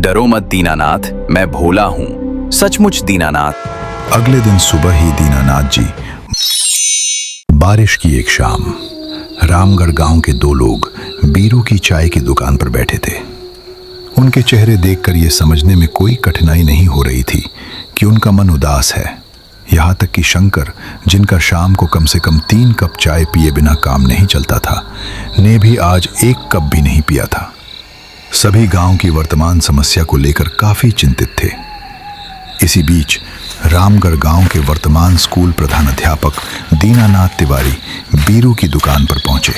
डरो मत दीनानाथ, मैं भोला हूँ, सचमुच दीनानाथ। अगले दिन सुबह ही दीनानाथ जी। बारिश की एक शाम, रामगढ़ गांव के दो लोग बीरू की चाय की दुकान पर बैठे थे। उनके चेहरे देखकर यह समझने में कोई कठिनाई नहीं हो रही थी कि उनका मन उदास है। यहाँ तक कि शंकर, जिनका शाम को कम से कम 3 कप चाय पिए बिना काम नहीं चलता था, ने भी आज 1 कप भी नहीं पिया था। सभी गांव की वर्तमान समस्या को लेकर काफी चिंतित थे। इसी बीच रामगढ़ गांव के वर्तमान स्कूल प्रधानाध्यापक दीनानाथ तिवारी बीरू की दुकान पर पहुंचे।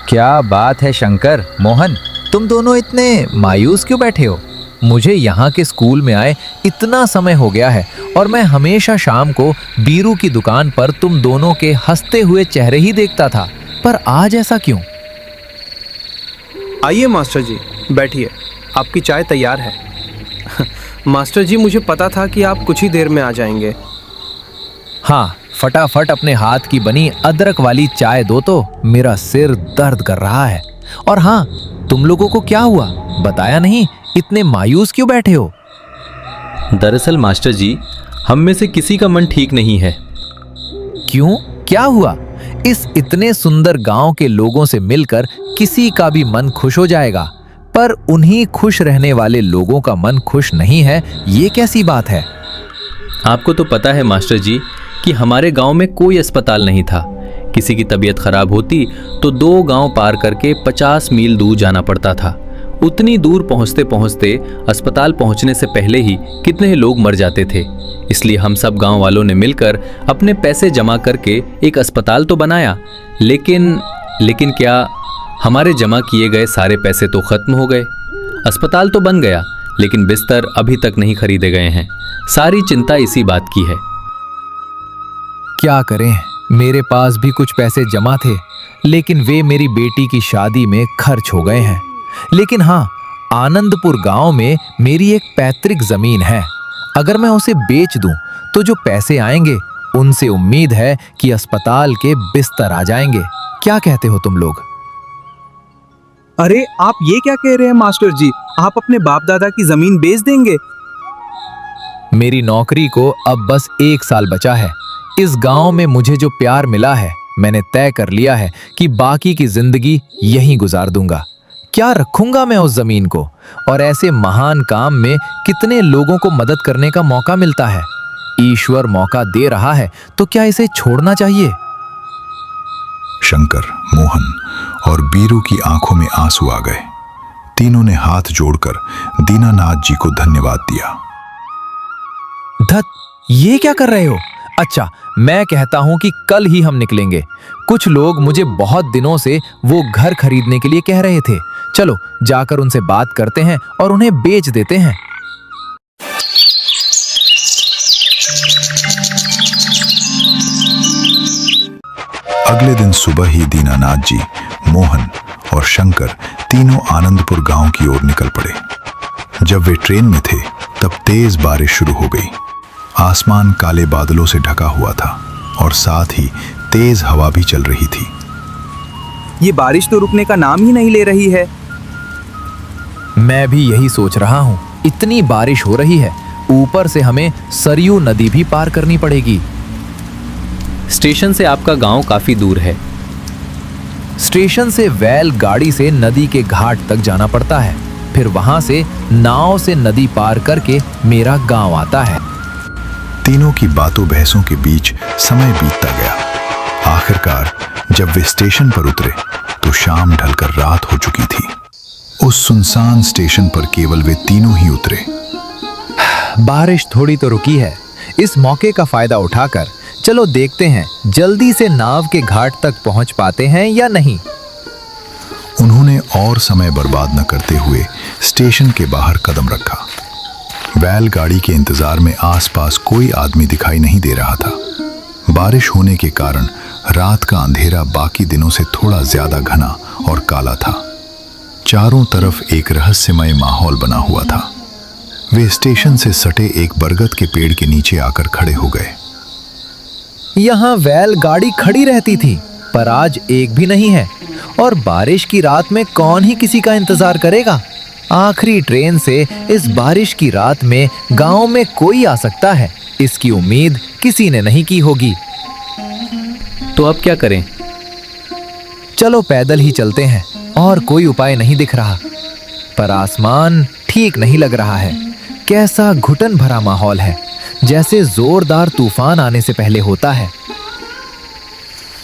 क्या बात है शंकर, मोहन, तुम दोनों इतने मायूस क्यों बैठे हो? मुझे यहाँ के स्कूल में आए इतना समय हो गया है और मैं हमेशा शाम को बीरू की दुकान पर तुम दोनों के हंसते हुए चेहरे ही देखता था, पर आज ऐसा क्यों? आइए मास्टर जी, बैठिए, आपकी चाय तैयार है। मास्टर जी, मुझे पता था कि आप कुछ ही देर में आ जाएंगे। हाँ, फटाफट अपने हाथ की बनी अदरक वाली चाय दो तो मेरा सिर दर्द कर रहा है। और हाँ, तुम लोगों को क्या हुआ बताया नहीं, इतने मायूस क्यों बैठे हो? दरअसल मास्टर जी, हम में से किसी का मन ठीक नहीं है। क्यों, क्या हुआ? इस इतने सुंदर गांव के लोगों से मिलकर किसी का भी मन खुश हो जाएगा, पर उन्हीं खुश रहने वाले लोगों का मन खुश नहीं है, ये कैसी बात है? आपको तो पता है मास्टर जी कि हमारे गांव में कोई अस्पताल नहीं था। किसी की तबीयत खराब होती तो 2 गांव पार करके 50 मील दूर जाना पड़ता था। उतनी दूर पहुंचते पहुंचते अस्पताल पहुंचने से पहले ही कितने लोग मर जाते थे। इसलिए हम सब गांव वालों ने मिलकर अपने पैसे जमा करके एक अस्पताल तो बनाया, लेकिन क्या हमारे जमा किए गए सारे पैसे तो खत्म हो गए। अस्पताल तो बन गया, लेकिन बिस्तर अभी तक नहीं खरीदे गए हैं। सारी चिंता इसी बात की है। क्या करें, मेरे पास भी कुछ पैसे जमा थे, लेकिन वे मेरी बेटी की शादी में खर्च हो गए हैं। लेकिन हाँ, आनंदपुर गांव में मेरी एक पैतृक जमीन है। अगर मैं उसे बेच दूं तो जो पैसे आएंगे उनसे उम्मीद है कि अस्पताल के बिस्तर आ जाएंगे। क्या कहते हो तुम लोग? अरे आप ये क्या कह रहे हैं मास्टर जी, आप अपने बाप दादा की जमीन बेच देंगे? मेरी नौकरी को अब बस 1 साल बचा है। इस गांव में मुझे जो प्यार मिला है, मैंने तय कर लिया है कि बाकी की जिंदगी यहीं गुजार दूंगा। क्या रखूंगा मैं उस जमीन को? और ऐसे महान काम में कितने लोगों को मदद करने का मौका मिलता है। ईश्वर मौका दे रहा है तो क्या इसे छोड़ना चाहिए? शंकर, मोहन और बीरू की आंखों में आंसू आ गए। तीनों ने हाथ जोड़कर दीनानाथ जी को धन्यवाद दिया। धत, ये क्या कर रहे हो? अच्छा, मैं कहता हूं कि कल ही हम निकलेंगे। कुछ लोग मुझे बहुत दिनों से वो घर खरीदने के लिए कह रहे थे। चलो जाकर उनसे बात करते हैं और उन्हें बेच देते हैं। अगले दिन सुबह ही दीनानाथ जी, मोहन और शंकर तीनों आनंदपुर गांव की ओर निकल पड़े। जब वे ट्रेन में थे तब तेज बारिश शुरू हो गई। आसमान काले बादलों से ढका हुआ था और साथ ही तेज हवा भी चल रही थी। ये बारिश तो रुकने का नाम ही नहीं ले रही है। मैं भी यही सोच रहा हूँ, इतनी बारिश हो रही है, ऊपर से हमें सरयू नदी भी पार करनी पड़ेगी। स्टेशन से आपका गांव काफी दूर है। स्टेशन से बैल गाड़ी से नदी के घाट तक जाना पड़ता है, फिर वहां से नाव से नदी पार करके मेरा गांव आता है। तीनों की बातों बहसों के बीच समय बीतता गया। आखिरकार जब वे स्टेशन पर उतरे तो शाम ढलकर रात हो चुकी थी। उस सुनसान स्टेशन पर केवल वे तीनों ही उतरे। बारिश थोड़ी तो रुकी है, इस मौके का फायदा उठाकर चलो देखते हैं जल्दी से नाव के घाट तक पहुंच पाते हैं या नहीं। उन्होंने और समय बर्बाद न करते हुए स्टेशन के बाहर कदम रखा। बैलगाड़ी के इंतजार में आसपास कोई आदमी दिखाई नहीं दे रहा था। बारिश होने के कारण रात का अंधेरा बाकी दिनों से थोड़ा ज्यादा घना और काला था। चारों तरफ एक रहस्यमय माहौल बना हुआ था। वे स्टेशन से सटे एक बरगद के पेड़ के नीचे आकर खड़े हो गए। यहाँ बैलगाड़ी खड़ी रहती थी, पर आज एक भी नहीं है। और बारिश की रात में कौन ही किसी का इंतजार करेगा? आखिरी ट्रेन से इस बारिश की रात में गांव में कोई आ सकता है, इसकी उम्मीद किसी ने नहीं की होगी। तो अब क्या करें? चलो पैदल ही चलते हैं, और कोई उपाय नहीं दिख रहा। पर आसमान ठीक नहीं लग रहा है। कैसा घुटन भरा माहौल है, जैसे जोरदार तूफान आने से पहले होता है।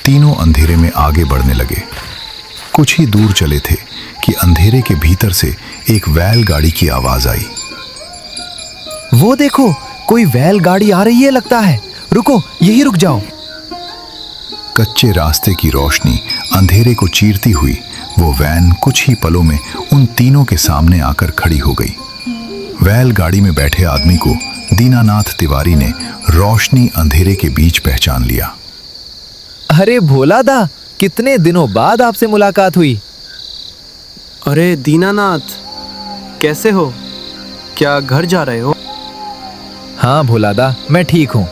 तीनों अंधेरे में आगे बढ़ने लगे। कुछ ही दूर चले थे कि अंधेरे के भीतर से एक बैलगाड़ी की आवाज आई। वो देखो, कोई बैलगाड़ी आ रही है लगता है। रुको, यही रुक जाओ। कच्चे रास्ते की रोशनी अंधेरे को चीरती हुई वो वैन कुछ ही पलों में उन तीनों के सामने आकर खड़ी हो गई। बैलगाड़ी में बैठे आदमी को दीनानाथ तिवारी ने रोशनी अंधेरे के बीच पहचान लिया। अरे भोला दा, कितने दिनों बाद आपसे मुलाकात हुई। अरे दीनानाथ, कैसे हो? क्या घर जा रहे हो? हाँ भोला दा, मैं ठीक हूँ।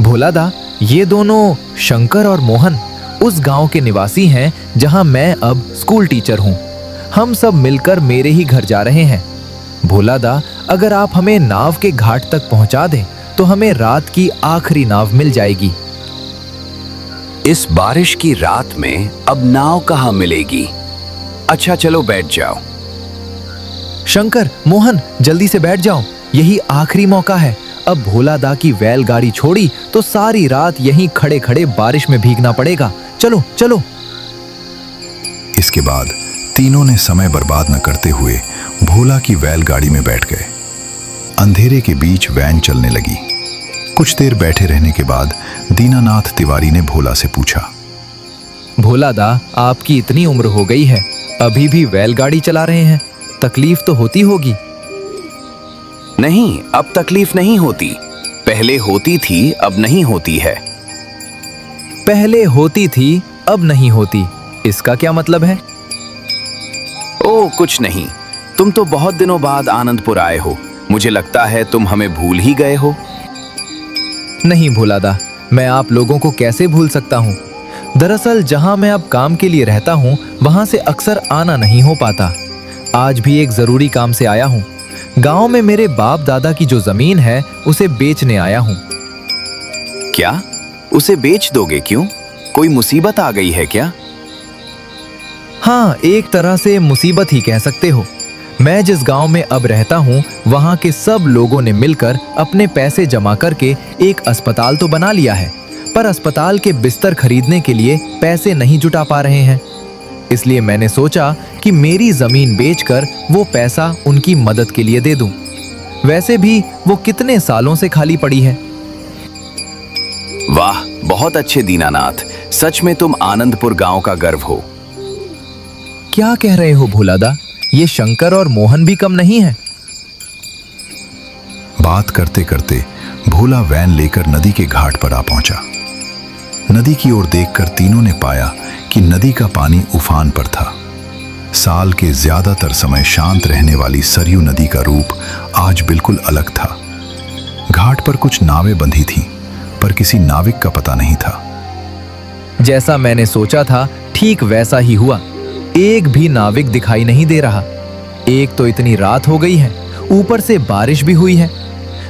भोला दा, ये दोनों शंकर और मोहन उस गांव के निवासी हैं जहां मैं अब स्कूल टीचर हूँ। हम सब मिलकर मेरे ही घर जा रहे हैं। भोला दा, अगर आप हमें नाव के घाट तक पहुंचा दें तो हमें रात की आखिरी नाव मिल जाएगी। इस बारिश की रात में अब नाव कहाँ मिलेगी? अच्छा चलो बैठ जाओ। शंकर, मोहन, जल्दी से बैठ जाओ, यही आखिरी मौका है। अब भोला दा की बैलगाड़ी छोड़ी तो सारी रात यहीं खड़े खड़े बारिश में भीगना पड़ेगा। चलो चलो। इसके बाद तीनों ने समय बर्बाद न करते हुए भोला की बैलगाड़ी में बैठ गए। अंधेरे के बीच वैन चलने लगी। कुछ देर बैठे रहने के बाद दीनानाथ तिवारी ने भोला से पूछा, भोला दा, आपकी इतनी उम्र हो गई है, अभी भी बैलगाड़ी चला रहे हैं? तकलीफ तो होती होगी। नहीं, अब तकलीफ नहीं होती। पहले होती थी, अब नहीं होती है। पहले होती थी, अब नहीं होती, इसका क्या मतलब है? ओह कुछ नहीं, तुम तो बहुत दिनों बाद आनंदपुर आए हो। मुझे लगता है तुम हमें भूल ही गए हो। नहीं भोला दा, मैं आप लोगों को कैसे भूल सकता हूँ। दरअसल जहाँ मैं अब काम के लिए रहता हूँ वहाँ से अक्सर आना नहीं हो पाता। आज भी एक जरूरी काम से आया हूँ। गांव में मेरे बाप दादा की जो जमीन है उसे बेचने आया हूँ। क्या? उसे बेच दोगे? क्यों? कोई मुसीबत आ गई है क्या? हाँ, एक तरह से मुसीबत ही कह सकते हो। मैं जिस गांव में अब रहता हूँ वहाँ के सब लोगों ने मिलकर अपने पैसे जमा करके एक अस्पताल तो बना लिया है, पर अस्पताल के बिस्तर खरीदने के लिए पैसे नहीं जुटा पा रहे हैं। इसलिए मैंने सोचा कि मेरी जमीन बेचकर वो पैसा उनकी मदद के लिए दे दूं। वैसे भी वो कितने सालों से खाली पड़ी है। वाह, बहुत अच्छे दीनानाथ, सच में तुम आनंदपुर गांव का गर्व हो। क्या कह रहे हो भोला दा? ये शंकर और मोहन भी कम नहीं है। बात करते करते भोला वैन लेकर नदी के घाट पर आ पहुंचा। नदी की ओर देखकर तीनों ने पाया कि नदी का पानी उफान पर था। साल के ज्यादातर समय शांत रहने वाली सरयू नदी का रूप आज बिल्कुल अलग था। घाट पर कुछ नावें बंधी थीं, पर किसी नाविक का पता नहीं था। जैसा मैंने सोचा था ठीक वैसा ही हुआ। एक भी नाविक दिखाई नहीं दे रहा। एक तो इतनी रात हो गई है, ऊपर से बारिश भी हुई है।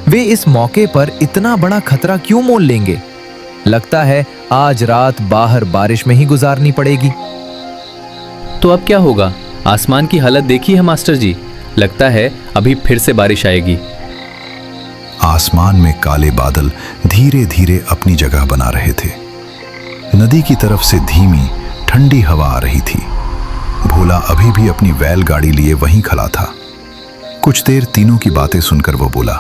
वे इस मौके पर इतना बड़ा खतरा क्यों मोल लेंगे? लगता है आज रात बाहर बारिश में ही गुजारनी पड़ेगी। तो अब क्या होगा? आसमान की हालत देखी है मास्टर जी, लगता है अभी फिर से बारिश आएगी। आसमान में काले बादल धीरे धीरे अपनी जगह बना रहे थे। नदी की तरफ से धीमी ठंडी हवा आ रही थी। भोला अभी भी अपनी बैलगाड़ी लिए वहीं खड़ा था। कुछ देर तीनों की बातें सुनकर वो बोला,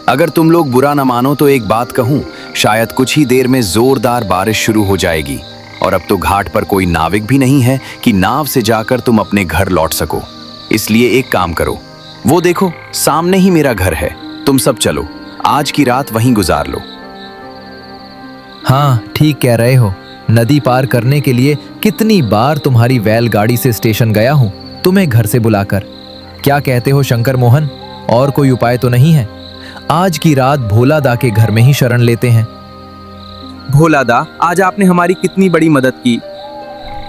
अगर तुम लोग बुरा न मानो तो एक बात कहूं, शायद कुछ ही देर में जोरदार बारिश शुरू हो जाएगी और अब तो घाट पर कोई नाविक भी नहीं है कि नाव से जाकर तुम अपने घर लौट सको। इसलिए एक काम करो, वो देखो सामने ही मेरा घर है, तुम सब चलो, आज की रात वहीं गुजार लो। हाँ, ठीक कह रहे हो। नदी पार करने के लिए कितनी बार तुम्हारी बैलगाड़ी से स्टेशन गया हूं, तुम्हें घर से बुलाकर। क्या कहते हो शंकर मोहन, और कोई उपाय तो नहीं है? आज की रात भोला दा के घर में ही शरण लेते हैं। भोला दा, आज आपने हमारी कितनी बड़ी मदद की।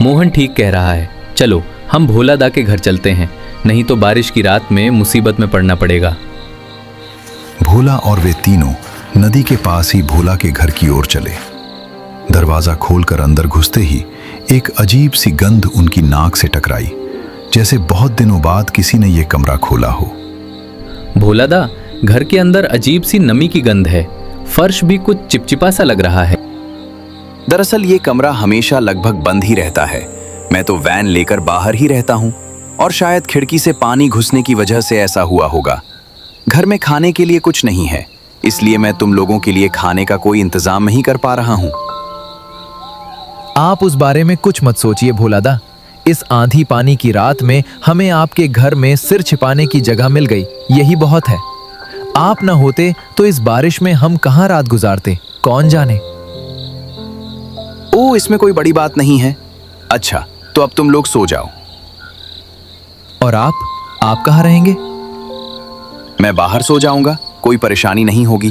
मोहन ठीक कह रहा है, चलो हम भोला दा के घर चलते हैं। नहीं तो बारिश की रात में मुसीबत में पड़ना पड़ेगा। भोला और वे तीनों नदी के पास ही भोला के घर की ओर चले। दरवाजा खोलकर अंदर घुसते ही एक अजीब सी गंध उनकी नाक से टकराई, जैसे बहुत दिनों बाद किसी ने यह कमरा खोला हो। भोला दा, घर के अंदर अजीब सी नमी की गंध है। फर्श भी कुछ चिपचिपा सा लग रहा है। दरअसल ये कमरा हमेशा लगभग बंद ही रहता है। मैं तो वैन लेकर बाहर ही रहता हूँ और शायद खिड़की से पानी घुसने की वजह से ऐसा हुआ होगा। घर में खाने के लिए कुछ नहीं है, इसलिए मैं तुम लोगों के लिए खाने का कोई इंतजाम नहीं कर पा रहा हूँ। आप उस बारे में कुछ मत सोचिए भोलादा। इस आंधी पानी की रात में हमें आपके घर में सिर छिपाने की जगह मिल गई, यही बहुत है। आप न होते तो इस बारिश में हम कहाँ रात गुजारते, कौन जाने। ओ, इसमें कोई बड़ी बात नहीं है। अच्छा, तो अब तुम लोग सो जाओ। और आप कहाँ रहेंगे? मैं बाहर सो जाऊंगा, कोई परेशानी नहीं होगी।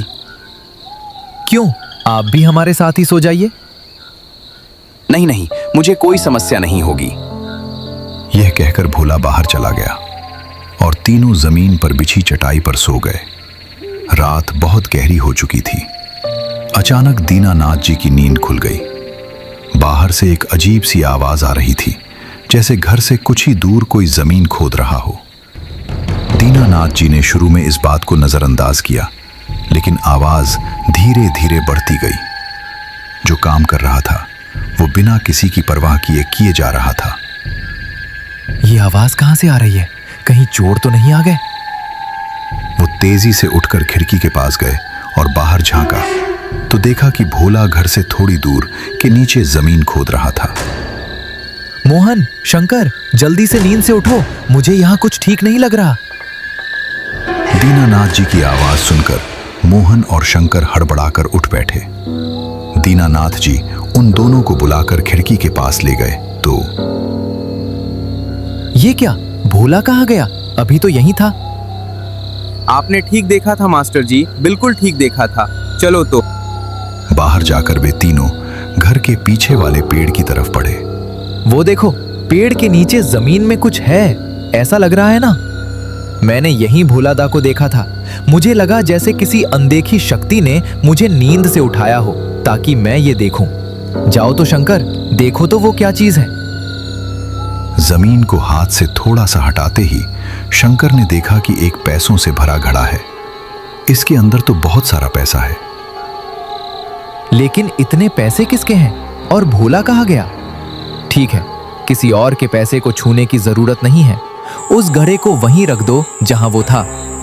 क्यों, आप भी हमारे साथ ही सो जाइए। नहीं नहीं, मुझे कोई समस्या नहीं होगी। यह कहकर भोला बाहर चला गया और तीनों जमीन पर बिछी चटाई पर सो गए। रात बहुत गहरी हो चुकी थी। अचानक दीनानाथ जी की नींद खुल गई। बाहर से एक अजीब सी आवाज आ रही थी, जैसे घर से कुछ ही दूर कोई जमीन खोद रहा हो। दीनानाथ जी ने शुरू में इस बात को नजरअंदाज किया, लेकिन आवाज धीरे धीरे बढ़ती गई। जो काम कर रहा था वो बिना किसी की परवाह किए जा रहा था। ये आवाज कहां से आ रही है? कहीं चोर तो नहीं आ गए? वो तेजी से उठकर खिड़की के पास गए और बाहर झांका तो देखा कि भोला घर से थोड़ी दूर के नीचे जमीन खोद रहा था। मोहन, शंकर, जल्दी से नींद से उठो, मुझे यहाँ कुछ ठीक नहीं लग रहा। दीनानाथ जी की आवाज सुनकर मोहन और शंकर हड़बड़ाकर उठ बैठे। दीनानाथ जी उन दोनों को बुलाकर खिड़की के पास ले गए तो ये क्या, भोला कहाँ गया? अभी तो यहीं था। आपने ठीक देखा था मास्टर जी, बिल्कुल ठीक देखा था। चलो तो। बाहर जाकर वे तीनों घर के पीछे वाले पेड़ की तरफ बढ़े। वो देखो, पेड़ के नीचे जमीन में कुछ है, ऐसा लग रहा है ना। मैंने यहीं भोलादा को देखा था। मुझे लगा जैसे किसी अनदेखी शक्ति ने मुझे नींद से उठाया हो ताकि मैं ये देखूं। जाओ तो शंकर, देखो तो वो क्या चीज है। जमीन को हाथ से थोड़ा सा हटाते ही शंकर ने देखा कि एक पैसों से भरा घड़ा है। इसके अंदर तो बहुत सारा पैसा है। लेकिन इतने पैसे किसके हैं और भोला कहाँ गया? ठीक है, किसी और के पैसे को छूने की जरूरत नहीं है। उस घड़े को वहीं रख दो जहां वो था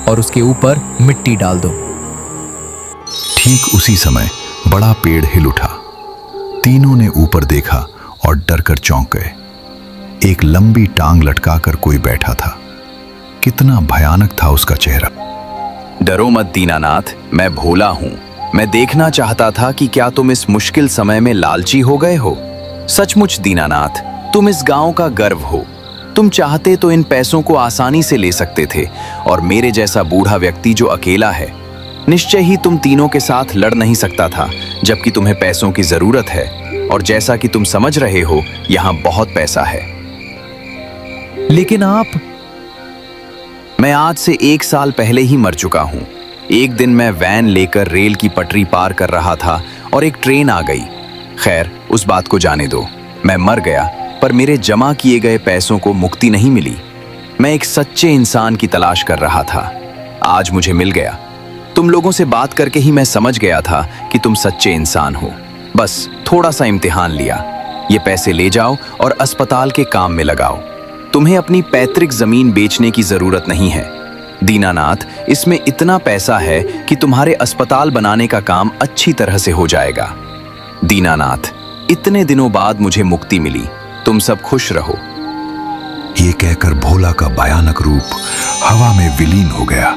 और उसके ऊपर मिट्टी डाल दो। ठीक उसी समय बड़ा पेड़ हिल उठा। तीनों ने ऊपर देखा और डरकर चौंक गए। एक लंबी टांग लटकाकर कोई बैठा था। कितना भयानक था उसका चेहरा। डरो मत दीनानाथ, मैं भोला हूँ। मैं देखना चाहता था कि क्या तुम इस मुश्किल समय में लालची हो गए हो। सचमुच दीनानाथ, तुम इस गांव का गर्व हो। तुम चाहते तो इन पैसों को आसानी से ले सकते थे और मेरे जैसा बूढ़ा व्यक्ति जो अकेला है, निश्चय ही तुम तीनों के साथ लड़ नहीं सकता था, जबकि तुम्हें पैसों की जरूरत है। और जैसा कि तुम समझ रहे हो, यहाँ बहुत पैसा है। लेकिन आप। मैं आज से 1 साल पहले ही मर चुका हूँ। एक दिन मैं वैन लेकर रेल की पटरी पार कर रहा था और एक ट्रेन आ गई। खैर, उस बात को जाने दो। मैं मर गया, पर मेरे जमा किए गए पैसों को मुक्ति नहीं मिली। मैं एक सच्चे इंसान की तलाश कर रहा था। आज मुझे मिल गया। तुम लोगों से बात करके ही मैं समझ गया था कि तुम सच्चे इंसान हो। बस थोड़ा सा इम्तिहान लिया। ये पैसे ले जाओ और अस्पताल के काम में लगाओ। तुम्हें अपनी पैतृक जमीन बेचने की जरूरत नहीं है। दीनानाथ, इसमें इतना पैसा है कि तुम्हारे अस्पताल बनाने का काम अच्छी तरह से हो जाएगा। दीनानाथ, इतने दिनों बाद मुझे मुक्ति मिली। तुम सब खुश रहो। ये कहकर भोला का भयानक रूप हवा में विलीन हो गया